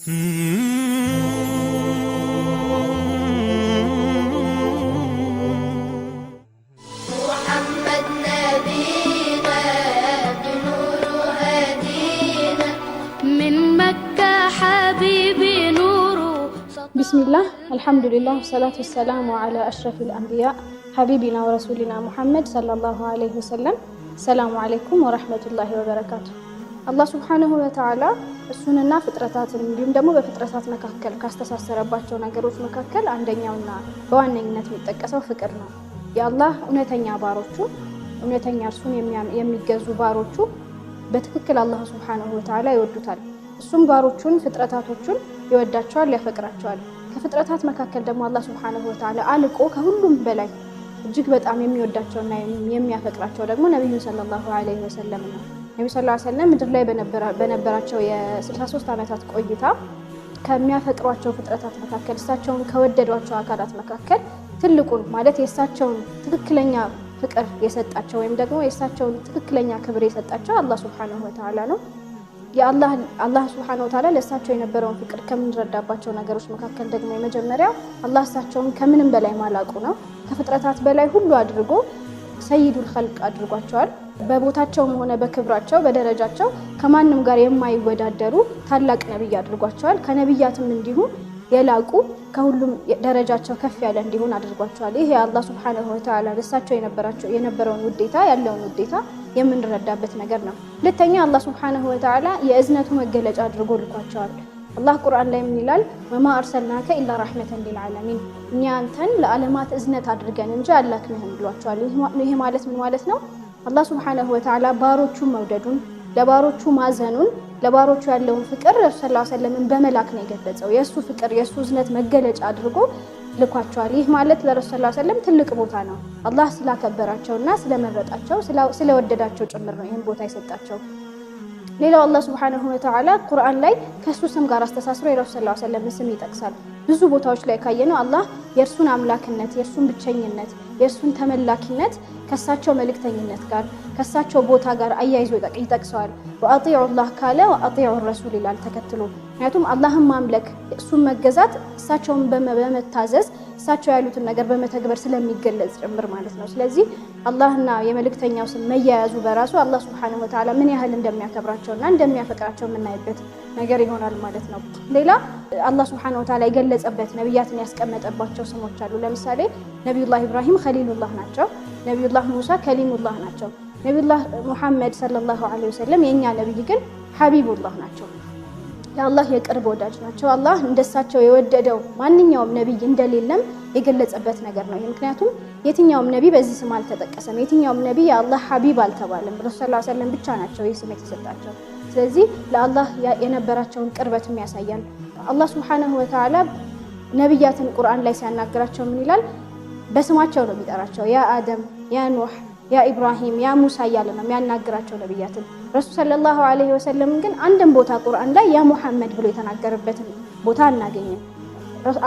بسم الله الحمد لله والصلاة والسلام على أشرف الأنبياء حبيبنا ورسولنا محمد صلى الله عليه وسلم. السلام عليكم ورحمة الله وبركاته. الله سبحانه وتعالى السنة فطرتات እንዲሁም ደግሞ በፍጥረታት መካከል ካስተሳሰረባቸው ነገሮች መካከል አንደኛውና በዋነኝነት የሚጠቀሰው ፍቅር ነው። የአላህ እውነተኛ ባሮቹ እውነተኛ እርሱን የሚገዙ ባሮቹ በትክክል አላህ Subhanahu Wa Ta'ala ይወዱታል። እሱም ባሮቹን ፍጥረታቶቹን ይወዳቸዋል ያፈቅራቸዋል። ከፍጥረታት መካከል ደግሞ አላህ Subhanahu Wa Ta'ala አልቆ ከሁሉም በላይ እጅግ በጣም የሚወዳቸውና የሚያፈቅራቸው ደግሞ ነብዩ ሰለላሁ ዐለይሂ ወሰለም ነው። ነብዩ ሰለላሁ ዐለይሂ ወሰለም ምድር ላይ በነበራቸው የ63 ዓመታት ቆይታ ከሚያፈቅሯቸው ፍጥረታት መካከል እሳቸውን ከወደዷቸው አካላት መካከል ትልቁን ማለት የእሳቸውን ትክክለኛ ፍቅር የሰጣቸው ወይም ደግሞ የእሳቸውን ትክክለኛ ክብር የሰጣቸው አላህ Subhanahu Wa Ta'ala ነው። አላህ Subhanahu Wa Ta'ala ለእሳቸው የነበረውን ፍቅር ከምንረዳባቸው ነገሮች መካከል ደግሞ የመጀመሪያው አላህ እሳቸውን ከምንም በላይ ማላቁ ነው። ከፍጥረታት በላይ ሁሉ አድርጎ ሰይዱል ኸልቅ አድርጓቸዋል። በቦታቸውም ሆነ በክብራቸው በደረጃቸው ከማንም ጋር የማይወዳደሩ ታላቅ ነብይ አድርጓቸዋል። ከነብያትም እንዲሁ የላቁ ከሁሉም ደረጃቸው ከፍ ያለ እንዲሆን አድርጓቸዋል። ይሄ አላህ Subhanahu Wa Ta'ala ለእሳቸው የነበረውን ውዴታ ያለውን ውዴታ የምንረዳበት ነገር ነው። ሁለተኛ አላህ Subhanahu Wa Ta'ala የእዝነቱ መገለጫ አድርጎ ልኳቸዋል። አላህ ቁርአን ላይ ምን ይላል? ወማ አርሰልናከ ኢላ ረህመተን ሊልዓለሚን እኛ አንተን ለዓለማት እዝነት አድርገን እንጂ አላክንህም ብሏቸዋል። ይሄ ማለት ምን ማለት ነው? አላህ Subhanahu Wa Ta'ala ባሮቹን መውደዱን ለባሮቹ ማዘኑን ለባሮቹ ያለውን ፍቅር ረሱል ሰለላሁ ዐለይሂ ወሰለም በመላክ ነው የገለጸው። የሱ ፍቅር የሱ እዝነት መገለጫ አድርጎ ልኳቸዋል። ይህ ማለት ለረሱል ሰለላሁ ዐለይሂ ወሰለም ትልቅ ቦታ ነው። አላህ ስላከበራቸውና ስለመረጣቸው ስለወደዳቸው ጭምር ነው ይህን ቦታ የሰጣቸው። ሌላው አላህ Subhanahu Wa Ta'ala ቁርአን ላይ ከሱ ስም ጋር አስተሳስሮ የረሱል ሰለላሁ ዐለይሂ ወሰለም ስም ይጠቅሳል። ብዙ ቦታዎች ላይ ካየነው አላህ የእርሱን አምላክነት የእርሱን ብቸኝነት የእርሱን ተመላኪነት ከሳቸው መልእክተኝነት ጋር ከሳቸው ቦታ ጋር አያይዞ ይጠቅሰዋል። ወአጢዑ አላህ ካለ ወአጢዑ ረሱል ይላል ተከትሎ። ምክንያቱም አላህን ማምለክ እሱን መገዛት እሳቸውን በመታዘዝ እሳቸው ያሉትን ነገር በመተግበር ስለሚገለጽ ጭምር ማለት ነው። ስለዚህ አላህና የመልእክተኛው ስም መያያዙ በራሱ አላህ Subhanahu Wa Ta'ala ምን ያህል እንደሚያከብራቸውና እንደሚያፈቅራቸው የምናይበት ነገር ይሆናል ማለት ነው። ሌላ አላህ Subhanahu Wa Ta'ala የገለጸበት ነብያትን ያስቀመጠባቸው ስሞች አሉ። ለምሳሌ ነብዩላህ ኢብራሂም ኸሊሉላህ ናቸው። ነብዩላህ ሙሳ ከሊሙላህ ናቸው። ነብዩላህ ሙሐመድ ሰለላሁ ዐለይሂ ወሰለም የኛ ነብይ ግን ሐቢቡላህ ናቸው። የአላህ የቅርብ ወዳጅ ናቸው። አላህ እንደሳቸው የወደደው ማንኛውም ነብይ እንደሌለም የገለጸበት ነገር ነው። ምክንያቱም የትኛውም ነብይ በዚህ ስም አልተጠቀሰም። የትኛውም ነብይ የአላህ ሐቢብ አልተባለም። ረሱል ሰለላሁ ዐለይሂ ወሰለም ብቻ ናቸው ይህ ስም የተሰጣቸው። ስለዚህ ለአላህ የነበራቸውን ቅርበትም ያሳያል። አላህ Subhanahu Wa Ta'ala ነብያትን ቁርአን ላይ ሲያናግራቸው ምን ይላል? በስማቸው ነው የሚጠራቸው። ያ አደም፣ ያ ኑህ፣ ያ ኢብራሂም፣ ያ ሙሳ እያለ ነው የሚያናግራቸው ነብያትን። ረሱል ሰለላሁ ዐለይሂ ወሰለም ግን አንድም ቦታ ቁርአን ላይ ያ ሙሐመድ ብሎ የተናገረበትን ቦታ አናገኝም።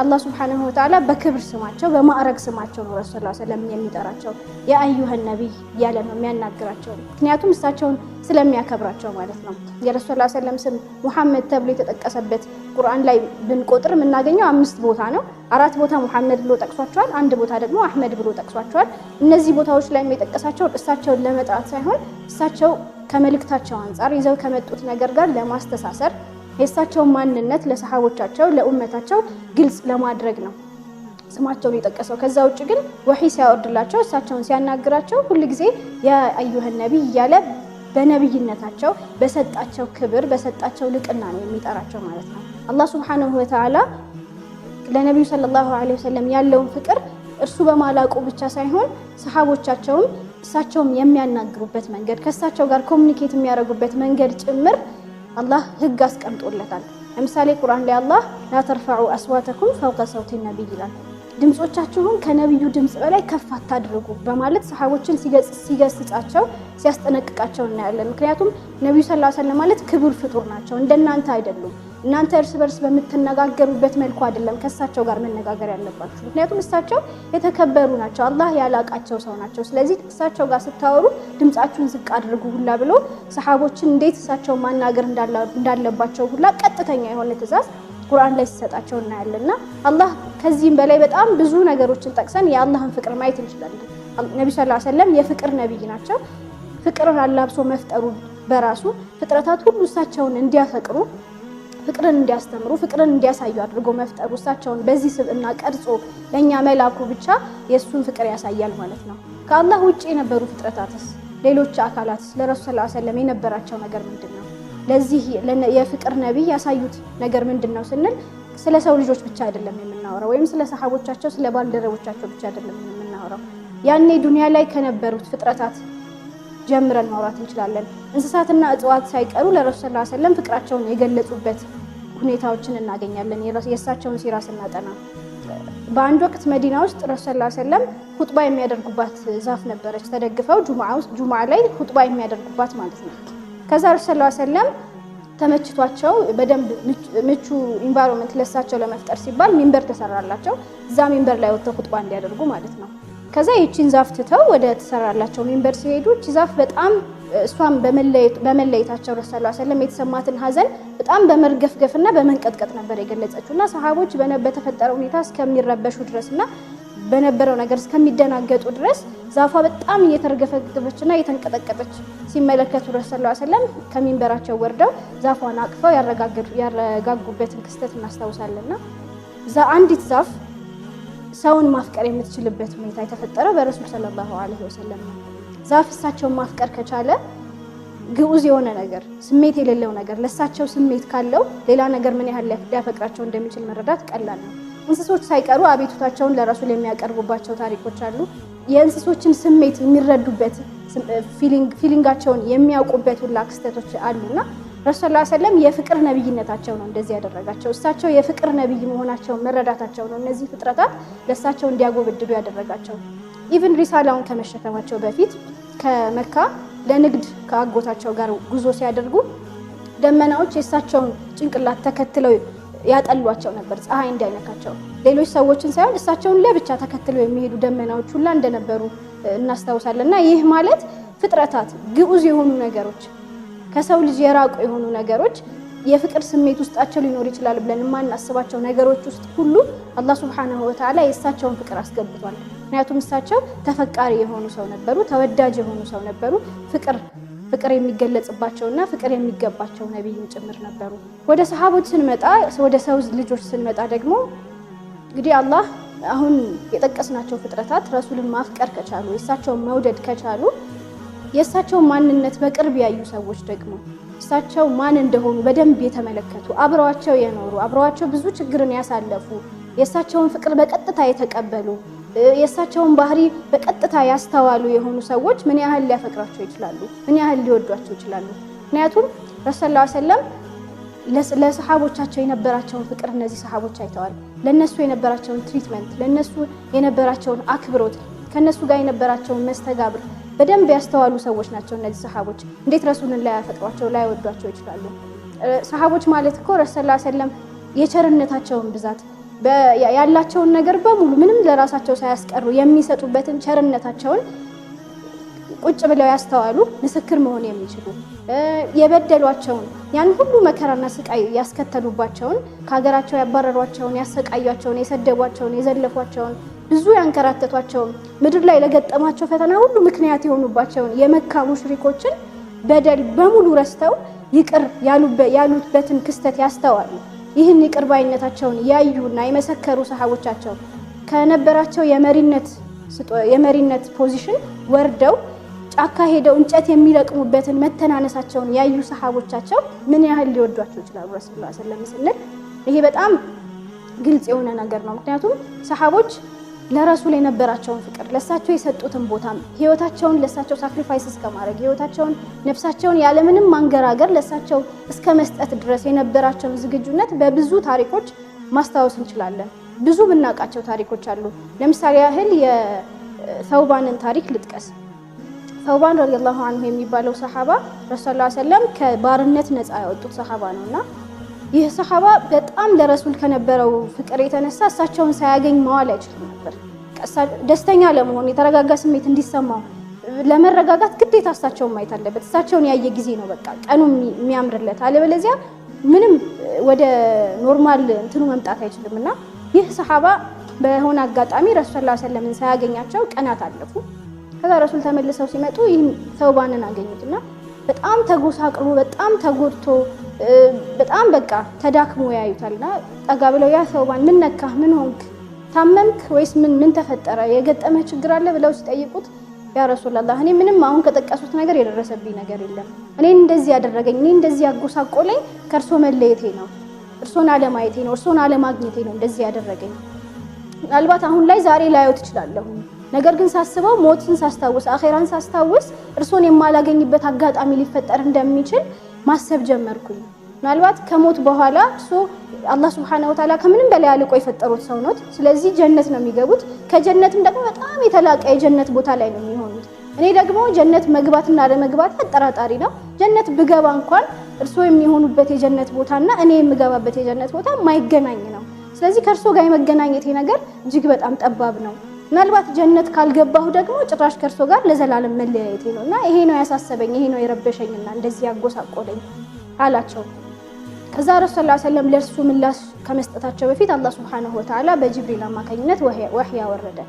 አላህ Subhanahu Wa Ta'ala በክብር ስማቸው በማዕረግ ስማቸው ነው ረሱል ሰለላሁ ዐለይሂ ወሰለም የሚጠራቸው። ያ አዩሃ ነብይ እያለ ነው የሚያናግራቸው። ምክንያቱም እሳቸውን ስለሚያከብራቸው ማለት ነው። የረሱል ሰለላሁ ዐለይሂ ወሰለም ስም ሙሐመድ ተብሎ የተጠቀሰበት ቁርአን ላይ ብንቆጥር የምናገኘው 5 ቦታ ነው። 4 ቦታ ሙሐመድ ብሎ ጠቅሷቸዋል፣ 1 ቦታ ደግሞ አህመድ ብሎ ጠቅሷቸዋል። እነዚህ ቦታዎች ላይ የጠቀሳቸው እሳቸውን ለመጥራት ሳይሆን እሳቸው ከመልእክታቸው አንፃር ይዘው ከመጡት ነገር ጋር ለማስተሳሰር የእሳቸውን ማንነት ለሰሃቦቻቸው ለኡመታቸው ግልጽ ለማድረግ ነው ስማቸውን የጠቀሰው። ከዛ ውጭ ግን ወህይ ሲያወርድላቸው እሳቸውን ሲያናግራቸው ሁልጊዜ ያ አዩሃ ነብይ እያለ በነብይነታቸው በሰጣቸው ክብር በሰጣቸው ልቅና ነው የሚጠራቸው ማለት ነው። አላህ Subhanahu Wa Ta'ala ለነብዩ ሰለላሁ ዐለይሂ ወሰለም ያለውን ፍቅር እርሱ በማላቁ ብቻ ሳይሆን ሰሃቦቻቸውም እሳቸውም የሚያናግሩበት መንገድ ከእሳቸው ጋር ኮሙኒኬት የሚያደርጉበት መንገድ ጭምር አላህ ህግ አስቀምጦለታል። ለምሳሌ ቁርአን ላይ አላህ ላ ተርፈዑ አስዋተኩም ፈውቀ ሰውቲ ነብይ ይላል። ድምጾቻችሁን ከነብዩ ድምጽ በላይ ከፍ አታድርጉ በማለት ሰሃቦችን ሲገስጻቸው ሲያስጠነቅቃቸው እናያለን። ምክንያቱም ነብዩ ሰለላሁ ዐለይሂ ወሰለም ማለት ክቡር ፍጡር ናቸው። እንደናንተ አይደሉም። እናንተ እርስ በርስ በምትነጋገሩበት መልኩ አይደለም ከእሳቸው ጋር መነጋገር ያለባችሁ። ምክንያቱም እሳቸው የተከበሩ ናቸው። አላህ ያላቃቸው ሰው ናቸው። ስለዚህ እሳቸው ጋር ስታወሩ ድምጻችሁን ዝቅ አድርጉ ሁላ ብሎ ሰሃቦችን እንዴት እሳቸው ማናገር እንዳለባቸው ሁላ ቀጥተኛ የሆነ ትዕዛዝ ቁርአን ላይ ሲሰጣቸው እናያለንና አላህ ከዚህም በላይ በጣም ብዙ ነገሮችን ጠቅሰን የአላህን ፍቅር ማየት እንችላለን። ነብዩ ሰለላሁ ዐለይሂ ወሰለም የፍቅር ነብይ ናቸው። ፍቅርን አላብሶ መፍጠሩ በራሱ ፍጥረታት ሁሉ እሳቸውን እንዲያፈቅሩ፣ ፍቅርን እንዲያስተምሩ፣ ፍቅርን እንዲያሳዩ አድርጎ መፍጠሩ እሳቸውን በዚህ ስብዕና ቀርጾ ለኛ መላኩ ብቻ የሱን ፍቅር ያሳያል ማለት ነው። ከአላህ ውጪ የነበሩ ፍጥረታትስ ሌሎች አካላትስ ለረሱል ሰለላሁ ዐለይሂ ወሰለም የነበራቸው ነገር ምንድነው? ለዚህ የፍቅር ነብይ ያሳዩት ነገር ምንድነው ስንል ስለ ሰው ልጆች ብቻ አይደለም የምናወራው፣ ወይም ስለ ሰሃቦቻቸው ስለ ባልደረቦቻቸው ብቻ አይደለም የምናወራው። ያኔ ዱንያ ላይ ከነበሩት ፍጥረታት ጀምረን ማውራት እንችላለን። እንስሳትና እጽዋት ሳይቀሩ ለረሱል ሰለላሁ ዐለይሂ ወሰለም ፍቅራቸውን የገለጹበት ሁኔታዎችን እናገኛለን። የእሳቸውን ሲራ ስናጠና በአንድ ወቅት መዲና ውስጥ ረሱል ሰለላሁ ዐለይሂ ወሰለም ኹጥባ የሚያደርጉባት ዛፍ ነበረች። ተደግፈው ጁምዓ ላይ ኹጥባ የሚያደርጉባት ማለት ነው። ከዛ ረሱል ሰለላሁ ዐለይሂ ወሰለም ተመችቷቸው በደንብ ምቹ ኢንቫይሮንመንት ለሳቸው ለመፍጠር ሲባል ሚንበር ተሰራላቸው። እዛ ሚንበር ላይ ወጥተው ኹጥባ እንዲያደርጉ ማለት ነው። ከዛ ይቺን ዛፍ ትተው ወደ ተሰራላቸው ሚንበር ሲሄዱ እቺ ዛፍ በጣም እሷም በመለየታቸው ረሱል ሰለላሁ ዐለይሂ ወሰለም የተሰማትን ሐዘን በጣም በመርገፍገፍና በመንቀጥቀጥ ነበር የገለጸችውና ሰሃቦች በተፈጠረው ሁኔታ እስከሚረበሹ ድረስና በነበረው ነገር እስከሚደናገጡ ድረስ ዛፏ በጣም እየተርገፈገፈችና እየተንቀጠቀጠች ሲመለከቱ ረሱል ሰለላሁ ዐለይሂ ወሰለም ከሚንበራቸው ወርደው ዛፏን አቅፈው ያረጋጉበትን ክስተት እናስታውሳለንና አንዲት ዛፍ ሰውን ማፍቀር የምትችልበት ሁኔታ የተፈጠረው በረሱል ሰለላሁ ዐለይሂ ወሰለም ነው። ዛፍ እሳቸውን ማፍቀር ከቻለ ግዑዝ የሆነ ነገር ስሜት የሌለው ነገር ለሳቸው ስሜት ካለው ሌላ ነገር ምን ያህል ሊያፈቅራቸው እንደሚችል መረዳት ቀላል ነው። እንስሶች ሳይቀሩ አቤቱታቸውን ለረሱል የሚያቀርቡባቸው ታሪኮች አሉ። የእንስሶችን ስሜት የሚረዱበት ፊሊንጋቸውን የሚያውቁበት ሁላ ክስተቶች አሉና ረሱል ሰለላሁ ዐለይሂ ወሰለም የፍቅር ነብይነታቸው ነው እንደዚህ ያደረጋቸው። እሳቸው የፍቅር ነብይ መሆናቸውን መረዳታቸው ነው እነዚህ ፍጥረታት ለሳቸው እንዲያጎበድዱ ያደረጋቸው። ኢቭን ሪሳላውን ከመሸከማቸው በፊት ከመካ ለንግድ ከአጎታቸው ጋር ጉዞ ሲያደርጉ ደመናዎች የእሳቸውን ጭንቅላት ተከትለው ያጠሏቸው ነበር፣ ፀሐይ እንዳይነካቸው። ሌሎች ሰዎችን ሳይሆን እሳቸውን ለብቻ ተከትለው የሚሄዱ ደመናዎች ሁላ እንደነበሩ እናስታውሳለንና ይህ ማለት ፍጥረታት ግዑዝ የሆኑ ነገሮች ከሰው ልጅ የራቁ የሆኑ ነገሮች የፍቅር ስሜት ውስጣቸው ሊኖር ይችላል ብለን የማናስባቸው ነገሮች ውስጥ ሁሉ አላህ ሱብሓነሁ ወተዓላ የእሳቸውን ፍቅር አስገብቷል። ምክንያቱም እሳቸው ተፈቃሪ የሆኑ ሰው ነበሩ፣ ተወዳጅ የሆኑ ሰው ነበሩ። ፍቅር የሚገለጽባቸውና ፍቅር የሚገባቸው ነብይም ጭምር ነበሩ። ወደ ሰሃቦች ስንመጣ፣ ወደ ሰው ልጆች ስንመጣ ደግሞ እንግዲህ አላህ አሁን የጠቀስናቸው ፍጥረታት ረሱልን ማፍቀር ከቻሉ የእሳቸውን መውደድ ከቻሉ የእሳቸውን ማንነት በቅርብ ያዩ ሰዎች ደግሞ እሳቸው ማን እንደሆኑ በደንብ የተመለከቱ አብረዋቸው የኖሩ አብረዋቸው ብዙ ችግርን ያሳለፉ የእሳቸውን ፍቅር በቀጥታ የተቀበሉ የእሳቸውን ባህሪ በቀጥታ ያስተዋሉ የሆኑ ሰዎች ምን ያህል ሊያፈቅራቸው ይችላሉ? ምን ያህል ሊወዷቸው ይችላሉ? ምክንያቱም ረሱል ሰለላሁ ዐለይሂ ወሰለም ለሰሃቦቻቸው የነበራቸውን ፍቅር እነዚህ ሰሃቦች አይተዋል። ለነሱ የነበራቸውን ትሪትመንት፣ ለነሱ የነበራቸውን አክብሮት፣ ከነሱ ጋር የነበራቸውን መስተጋብር በደንብ ያስተዋሉ ሰዎች ናቸው እነዚህ ሰሃቦች። እንዴት ረሱልን ላያፈቅሯቸው ላይወዷቸው ይችላሉ? ሰሃቦች ማለት እኮ ረሱል ሰለላሁ ዐለይሂ ወሰለም የቸርነታቸውን ብዛት ያላቸውን ነገር በሙሉ ምንም ለራሳቸው ሳያስቀሩ የሚሰጡበትን ቸርነታቸውን ቁጭ ብለው ያስተዋሉ ምስክር መሆን የሚችሉ የበደሏቸውን ያን ሁሉ መከራና ስቃይ ያስከተሉባቸውን ከሀገራቸው ያባረሯቸውን ያሰቃያቸውን የሰደቧቸውን የዘለፏቸውን ብዙ ያንከራተቷቸውን ምድር ላይ ለገጠማቸው ፈተና ሁሉ ምክንያት የሆኑባቸውን የመካ ሙሽሪኮችን በደል በሙሉ ረስተው ይቅር ያሉበትን ክስተት ያስተዋሉ። ይህን ይቅር ባይነታቸውን ያዩና የመሰከሩ ሰሃቦቻቸው ከነበራቸው የመሪነት ፖዚሽን ወርደው ጫካ ሄደው እንጨት የሚለቅሙበትን መተናነሳቸውን ያዩ ሰሃቦቻቸው ምን ያህል ሊወዷቸው ይችላሉ ረሱላህ ሰለላሁ ዐለይሂ ወሰለም? ይሄ በጣም ግልጽ የሆነ ነገር ነው። ምክንያቱም ሰሃቦች ለረሱል የነበራቸውን ፍቅር ለሳቸው የሰጡትን ቦታ ህይወታቸውን ለሳቸው ሳክሪፋይስ እስከማድረግ ህይወታቸውን ነፍሳቸውን ያለምንም ማንገራገር ለሳቸው እስከ መስጠት ድረስ የነበራቸውን ዝግጁነት በብዙ ታሪኮች ማስታወስ እንችላለን። ብዙ ብናውቃቸው ታሪኮች አሉ። ለምሳሌ ያህል የሰውባንን ታሪክ ልጥቀስ። ሰውባን ረዲየላሁ ዐንሁ የሚባለው ሰሃባ ረሱል ሰለላሁ ዐለይሂ ወሰለም ከባርነት ነፃ ያወጡት ሰሃባ ነውና ይህ ሰሃባ በጣም ለረሱል ከነበረው ፍቅር የተነሳ እሳቸውን ሳያገኝ መዋል አይችልም ነበር። ደስተኛ ለመሆን የተረጋጋ ስሜት እንዲሰማው ለመረጋጋት ግዴታ እሳቸውን ማየት አለበት። እሳቸውን ያየ ጊዜ ነው በቃ ቀኑ የሚያምርለት። አለበለዚያ ምንም ወደ ኖርማል እንትኑ መምጣት አይችልምና ይህ ሰሃባ በሆነ አጋጣሚ ረሱል ሰለላሁ ዐለይሂ ወሰለም ሳያገኛቸው ቀናት አለፉ። ከዛ ረሱል ተመልሰው ሲመጡ ይህን ተውባንን አገኙትና በጣም ተጎሳቅሎ በጣም ተጎድቶ በጣም በቃ ተዳክሞ ያዩታልና ጠጋ ብለው ያ ተውባን ምን ነካህ? ምን ሆንክ? ታመምክ ወይስ ምን ተፈጠረ? የገጠመ ችግር አለ ብለው ሲጠይቁት ያ ረሱላህ እኔ ምንም አሁን ከጠቀሱት ነገር የደረሰብኝ ነገር የለም። እኔን እንደዚህ ያደረገኝ እኔ እንደዚህ ያጎሳቆለኝ ከእርሶ መለየቴ ነው፣ እርሶን አለማየቴ ነው፣ እርሶን አለማግኘቴ ነው እንደዚህ ያደረገኝ። ምናልባት አሁን ላይ ዛሬ ላየው ትችላለሁ፣ ነገር ግን ሳስበው ሞትን ሳስታውስ አኺራን ሳስታውስ እርሶን የማላገኝበት አጋጣሚ ሊፈጠር እንደሚችል ማሰብ ጀመርኩኝ። ምናልባት ከሞት በኋላ እርሶ አላህ ሱብሓነሁ ወተዓላ ከምንም በላይ አልቆ የፈጠሩት ሰው ነው። ስለዚህ ጀነት ነው የሚገቡት። ከጀነትም ደግሞ በጣም የተላቀ የጀነት ቦታ ላይ ነው የሚሆኑት። እኔ ደግሞ ጀነት መግባትና አለመግባት አጠራጣሪ ነው። ጀነት ብገባ እንኳን እርሶ የሚሆኑበት የጀነት ቦታና እኔ የምገባበት የጀነት ቦታ የማይገናኝ ነው። ስለዚህ ከእርሶ ጋር የመገናኘቴ ነገር እጅግ በጣም ጠባብ ነው። ምናልባት ጀነት ካልገባሁ ደግሞ ጭራሽ ከእርሶ ጋር ለዘላለም መለያየቴ ነውና ይሄ ነው ያሳሰበኝ፣ ይሄ ነው የረበሸኝና እንደዚህ ያጎሳቆለኝ አላቸው። ከዛ ረሱል ሰለላሁ ዐለይሂ ወሰለም ለእርሱ ምላሽ ከመስጠታቸው በፊት አላህ ሱብሓነሁ ወተዓላ በጅብሪል አማካኝነት ወህይ አወረደ።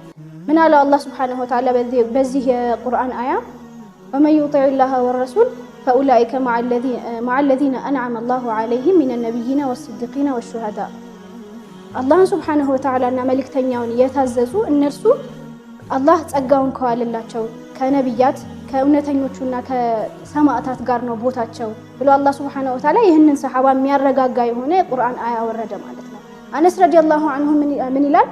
ምን አለው አላህ ሱብሓነሁ ወተዓላ በዚህ የቁርአን አያ ወመን ዩጢዒላህ ወረሱል ፈኡላኢከ መዐ ለዚነ አንዐመ አላሁ ዐለይሂም ሚነ ነቢይነ ወስዲቂነ ወሹሃዳ። አላህን ሱብሓነሁ ወተዓላና መልእክተኛውን የታዘዙ እነርሱ አላህ ጸጋውን ከዋለላቸው ከነቢያት ከእውነተኞቹና ከሰማዕታት ጋር ነው ቦታቸው ብሎ አላህ ሱብሓነሁ ወተዓላ ይህንን ሰሃባ የሚያረጋጋ የሆነ የቁርአን አያ ወረደ ማለት ነው። አነስ ረዲየላሁ ዐንሁ ምን ይላል?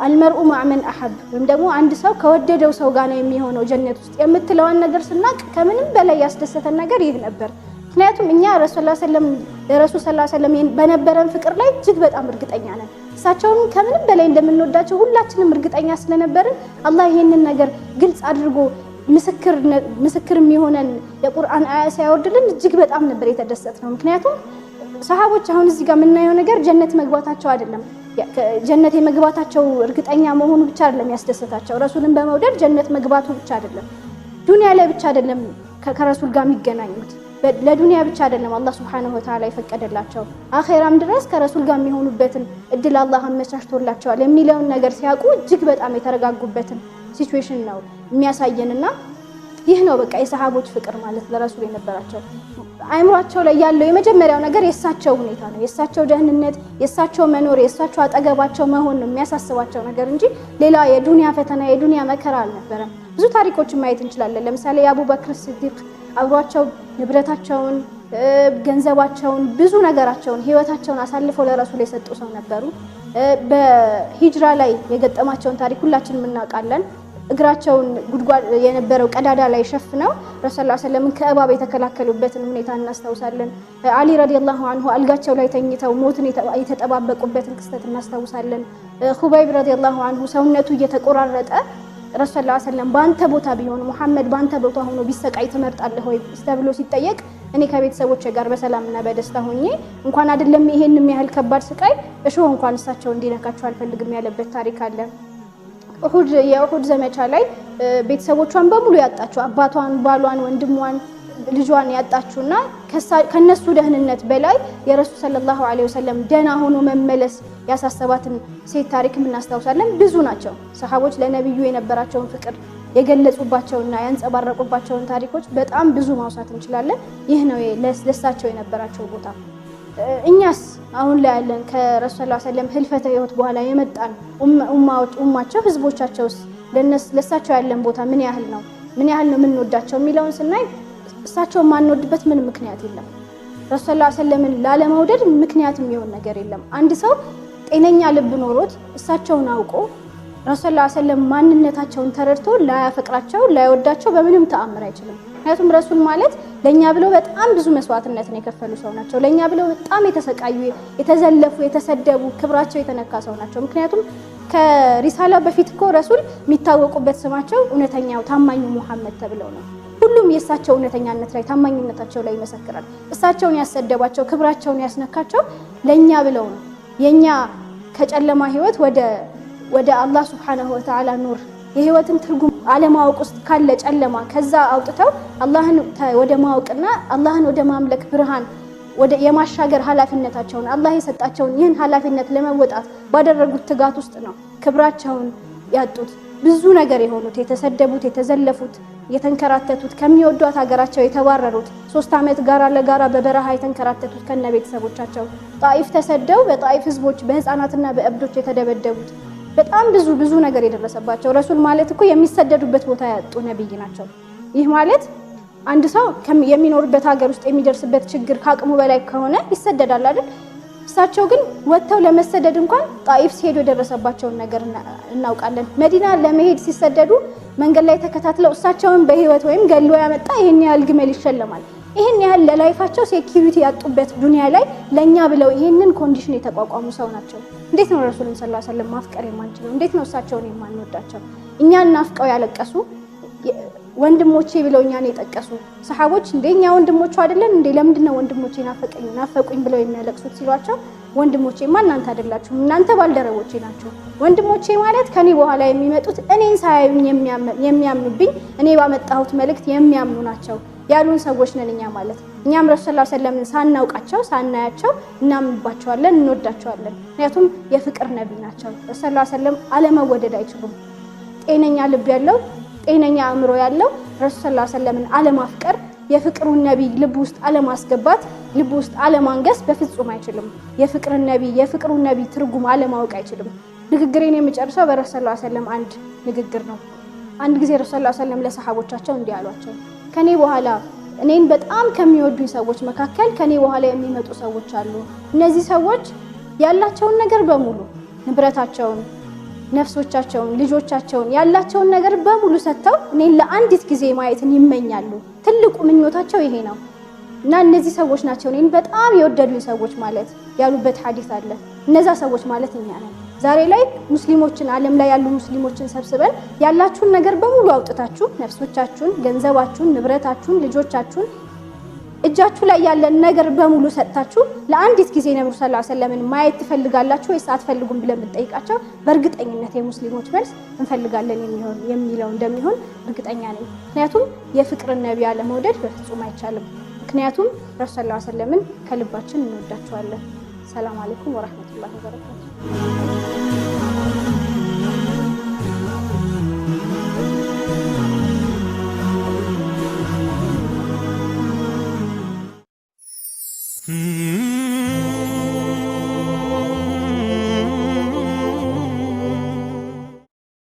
አልመርኡ መዐ መን አሐብ፣ ወይም ደግሞ አንድ ሰው ከወደደው ሰው ጋር ነው የሚሆነው ጀነት ውስጥ የምትለዋን ነገር ስናቅ ከምንም በላይ ያስደሰተን ነገር ይህ ነበር። ምክንያቱም እኛ ረሱል ሰለላሁ ዐለይሂ ወሰለም በነበረን ፍቅር ላይ እጅግ በጣም እርግጠኛ ነን። እሳቸውን ከምንም በላይ እንደምንወዳቸው ሁላችንም እርግጠኛ ስለነበርን አላህ ይህንን ነገር ግልጽ አድርጎ ምስክር የሚሆነን የቁርአን አያ ሲያወርድልን እጅግ በጣም ነበር የተደሰትነው። ምክንያቱም ሰሃቦች አሁን እዚህ ጋር የምናየው ነገር ጀነት መግባታቸው አይደለም፣ ጀነት የመግባታቸው እርግጠኛ መሆኑ ብቻ አይደለም ያስደሰታቸው። ረሱልን በመውደድ ጀነት መግባቱ ብቻ አይደለም፣ ዱንያ ላይ ብቻ አይደለም ከረሱል ጋር የሚገናኙት፣ ለዱንያ ብቻ አይደለም አላህ ሱብሓነሁ ወተዓላ የፈቀደላቸው አኺራም ድረስ ከረሱል ጋር የሚሆኑበትን እድል አላህ አመቻችቶላቸዋል የሚለውን ነገር ሲያውቁ እጅግ በጣም የተረጋጉበትን ሲቹዌሽን ነው የሚያሳየንና ይህ ነው በቃ የሰሃቦች ፍቅር ማለት ለረሱል የነበራቸው። አይምሯቸው ላይ ያለው የመጀመሪያው ነገር የእሳቸው ሁኔታ ነው፣ የእሳቸው ደህንነት፣ የእሳቸው መኖር፣ የእሳቸው አጠገባቸው መሆን ነው የሚያሳስባቸው ነገር እንጂ ሌላ የዱንያ ፈተና የዱንያ መከራ አልነበረም። ብዙ ታሪኮችን ማየት እንችላለን። ለምሳሌ የአቡበክር ሲዲቅ አብሯቸው ንብረታቸውን፣ ገንዘባቸውን፣ ብዙ ነገራቸውን፣ ህይወታቸውን አሳልፈው ለረሱል የሰጡ ሰው ነበሩ። በሂጅራ ላይ የገጠማቸውን ታሪክ ሁላችንም እናውቃለን። እግራቸውን ጉድጓድ የነበረው ቀዳዳ ላይ ሸፍነው ረሱል ሰለላሁ ዐለይሂ ወሰለም ከእባብ የተከላከሉበትን ሁኔታ እናስታውሳለን። አሊ ረዲየላሁ ዐንሁ አልጋቸው ላይ ተኝተው ሞትን የተጠባበቁበትን ክስተት እናስታውሳለን። ኹበይብ ረዲየላሁ ዐንሁ ሰውነቱ እየተቆራረጠ ረሱል ሰለላሁ ዐለይሂ ወሰለም በአንተ ቦታ ቢሆን ሙሐመድ በአንተ ቦታ ሆኖ ቢሰቃይ ትመርጣለህ ወይ ተብሎ ሲጠየቅ እኔ ከቤተሰቦቼ ጋር በሰላምና በደስታ ሆኜ እንኳን አይደለም ይሄንን ያህል ከባድ ስቃይ እሾህ እንኳን እሳቸው እንዲነካቸው አልፈልግም ያለበት ታሪክ አለ። የኡሁድ ዘመቻ ላይ ቤተሰቦቿን በሙሉ ያጣችው፣ አባቷን፣ ባሏን፣ ወንድሟን፣ ልጇን ያጣችውና ከነሱ ደህንነት በላይ የረሱል ሰለላሁ ዐለይሂ ወሰለም ደህና ሆኖ መመለስ ያሳሰባትን ሴት ታሪክም እናስታውሳለን። ብዙ ናቸው ሰሃቦች ለነብዩ የነበራቸውን ፍቅር የገለጹባቸውና ያንጸባረቁባቸውን ታሪኮች በጣም ብዙ ማውሳት እንችላለን። ይህ ነው ለሳቸው የነበራቸው ቦታ። እኛስ አሁን ላይ ያለን ከረሱል ሰለላሁ ዐለይሂ ወሰለም ህልፈተ ህይወት በኋላ የመጣን ኡማቸው ህዝቦቻቸውስ ለሳቸው ያለን ቦታ ምን ያህል ነው የምንወዳቸው የሚለውን ስናይ እሳቸው ማንወድበት ምን ምክንያት የለም። ረሱል ሰለላሁ ዐለይሂ ወሰለምን ላለመውደድ ምክንያት የሚሆን ነገር የለም። አንድ ሰው ጤነኛ ልብ ኖሮት እሳቸውን አውቆ ረሱል ሰለላሁ ዐለይሂ ወሰለም ማንነታቸውን ተረድቶ ላያፈቅራቸው ላይወዳቸው በምንም ተአምር አይችልም። ምክንያቱም ረሱል ማለት ለኛ ብለው በጣም ብዙ መስዋዕትነትን የከፈሉ ሰው ናቸው። ለኛ ብለው በጣም የተሰቃዩ፣ የተዘለፉ፣ የተሰደቡ፣ ክብራቸው የተነካ ሰው ናቸው። ምክንያቱም ከሪሳላ በፊት እኮ ረሱል የሚታወቁበት ስማቸው እውነተኛው ታማኙ ሙሐመድ ተብለው ነው። ሁሉም የእሳቸው እውነተኛነት ላይ ታማኝነታቸው ላይ ይመሰክራል። እሳቸውን ያሰደባቸው፣ ክብራቸውን ያስነካቸው ለኛ ብለው ነው። የኛ ከጨለማ ህይወት ወደ አላህ ሱብሓነሁ ወተዓላ ኑር የህይወትን ትርጉም አለማወቅ ውስጥ ካለ ጨለማ ከዛ አውጥተው አላህን ወደ ማወቅና አላህን ወደ ማምለክ ብርሃን ወደ የማሻገር ኃላፊነታቸውን አላህ የሰጣቸውን ይህን ኃላፊነት ለመወጣት ባደረጉት ትጋት ውስጥ ነው ክብራቸውን ያጡት፣ ብዙ ነገር የሆኑት፣ የተሰደቡት፣ የተዘለፉት፣ የተንከራተቱት፣ ከሚወዷት ሀገራቸው የተባረሩት፣ 3 ዓመት ጋራ ለጋራ በበረሃ የተንከራተቱት ከነ ቤተሰቦቻቸው፣ ጣኢፍ ተሰደው በጣኢፍ ህዝቦች በህፃናትና በእብዶች የተደበደቡት፣ በጣም ብዙ ነገር የደረሰባቸው። ረሱል ማለት እኮ የሚሰደዱበት ቦታ ያጡ ነብይ ናቸው። ይህ ማለት አንድ ሰው የሚኖርበት ሀገር ውስጥ የሚደርስበት ችግር ከአቅሙ በላይ ከሆነ ይሰደዳል አይደል? እሳቸው ግን ወጥተው ለመሰደድ እንኳን ጣኢፍ ሲሄዱ የደረሰባቸውን ነገር እናውቃለን። መዲና ለመሄድ ሲሰደዱ መንገድ ላይ ተከታትለው እሳቸውን በህይወት ወይም ገሎ ያመጣ ይሄን ያህል ግመል ይሸለማል። ይሄን ያህል ለላይፋቸው ሴኩሪቲ ያጡበት ዱንያ ላይ ለኛ ብለው ይሄንን ኮንዲሽን የተቋቋሙ ሰው ናቸው። እንዴት ነው ረሱልን ሰለላሁ ዐለይሂ ወሰለም ማፍቀር የማንችለው? እንዴት ነው እሳቸውን የማንወዳቸው? እኛን ናፍቀው ያለቀሱ ወንድሞቼ ብለው እኛን የጠቀሱ ሰሃቦች እንደኛ ወንድሞቹ አይደለን እንዴ? ለምንድን ነው ወንድሞቼ ናፈቁኝ ብለው የሚያለቅሱት ሲሏቸው ወንድሞቼማ እናንተ አይደላችሁም፣ እናንተ ባልደረቦቼ ናቸው። ወንድሞቼ ማለት ከኔ በኋላ የሚመጡት እኔን ሳያዩኝ የሚያምኑብኝ፣ እኔ ባመጣሁት መልእክት የሚያምኑ ናቸው ያሉን ሰዎች ነን እኛ ማለት። እኛም ረሱል ሰለላሁ ዐለይሂ ወሰለም ሳናውቃቸው ሳናያቸው እናምንባቸዋለን፣ እንወዳቸዋለን። ምክንያቱም የፍቅር ነብይ ናቸው። ረሱል ሰለላሁ ዐለይሂ ወሰለም አለመወደድ አይችሉም። ጤነኛ ልብ ያለው ጤነኛ አእምሮ ያለው ረሱል ሰለላሁ ዐለይሂ ወሰለምን አለማፍቀር፣ የፍቅሩን ነብይ ልብ ውስጥ አለማስገባት፣ ልብ ውስጥ አለማንገስ በፍጹም አይችልም። የፍቅሩን ነብይ ትርጉም አለማወቅ አይችልም። ንግግሬን የምጨርሰው በረሱል ሰለላሁ ዐለይሂ ወሰለም አንድ ንግግር ነው። አንድ ጊዜ ረሱል ሰለላሁ ዐለይሂ ወሰለም ለሰሃቦቻቸው እንዲህ አሏቸው፣ ከኔ በኋላ እኔን በጣም ከሚወዱኝ ሰዎች መካከል ከኔ በኋላ የሚመጡ ሰዎች አሉ። እነዚህ ሰዎች ያላቸውን ነገር በሙሉ ንብረታቸውን፣ ነፍሶቻቸውን፣ ልጆቻቸውን ያላቸውን ነገር በሙሉ ሰጥተው እኔን ለአንዲት ጊዜ ማየትን ይመኛሉ። ትልቁ ምኞታቸው ይሄ ነው እና እነዚህ ሰዎች ናቸው እኔን በጣም የወደዱኝ ሰዎች ማለት ያሉበት ሐዲስ አለ። እነዛ ሰዎች ማለት እኛ ነን። ዛሬ ላይ ሙስሊሞችን ዓለም ላይ ያሉ ሙስሊሞችን ሰብስበን ያላችሁን ነገር በሙሉ አውጥታችሁ ነፍሶቻችሁን፣ ገንዘባችሁን፣ ንብረታችሁን፣ ልጆቻችሁን እጃችሁ ላይ ያለን ነገር በሙሉ ሰጥታችሁ ለአንዲት ጊዜ ነብዩ ሰለላሁ ዐለይሂ ወሰለምን ማየት ትፈልጋላችሁ ወይስ አትፈልጉም ብለን ብንጠይቃቸው በእርግጠኝነት የሙስሊሞች መልስ እንፈልጋለን የሚለው እንደሚሆን እርግጠኛ ነኝ። ምክንያቱም የፍቅርን ነብይ አለመውደድ በፍጹም አይቻልም። ምክንያቱም ረሱል ሰለላሁ ዐለይሂ ወሰለምን ከልባችን እንወዳቸዋለን። ሰላም አለይኩም ወራህመቱላሂ ወበረካቱ።